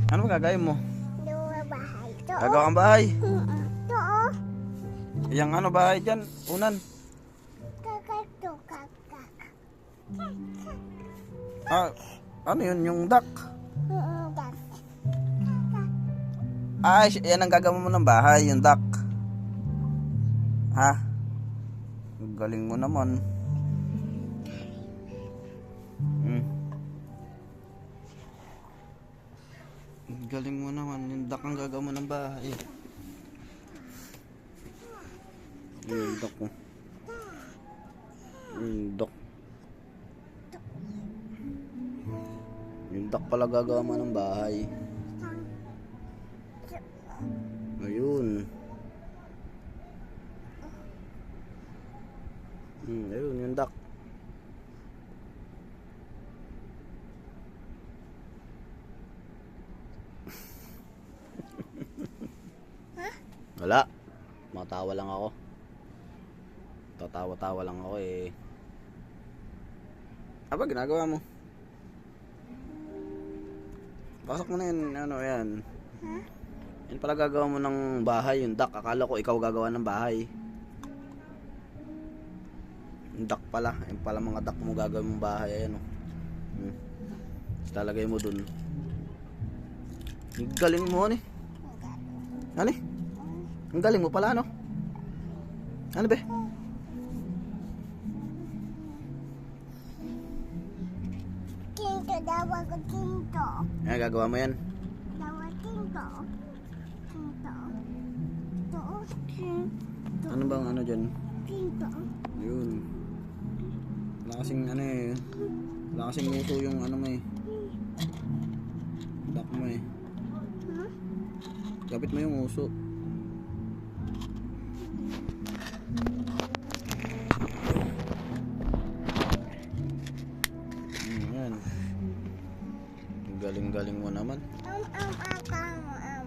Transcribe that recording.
Ano ba gagawin mo? Dua bahay. Doon. Gagawa kang bahay. Doon. Yang ano bahay dyan? Unan. Kakak to kakak. Ah, ano yun? Yung duck. Dan. Ay, yan ang gagawin mo ng bahay, yung duck. Ha? Galing mo naman. Galing mo naman, yung duck ang gagawin mo ng bahay. Yung duck mo. Yung duck. Yung duck pala gagawa mo ng bahay. Ayun. Ayun, yung duck. Wala. Matawa lang ako. Tatawa-tawa lang ako eh. Aba, ginagawa mo? Pasok mo na yun, ano yan. Yan pala gagawa mo ng bahay, yung duck. Akala ko ikaw gagawa ng bahay. Yung duck pala. Yung pala mga duck mo gagawin mong bahay. Ayan o. Talagay mo dun. Ang galing mo, ano eh. Ano eh? Ang galing mo pala, ano? Ano be? Kinto dawa ko kinto. Ayan, gagawa mo yan. Dawa kinto. Kinto. Doon. Kinto. Ano bang ano dyan? Kinto. Yun. Wala kasing ano eh. Wala kasing luto yung ano mo eh. Duck mo eh. Kapit mo yung uso. Yan. Galing-galing mo naman. Akang.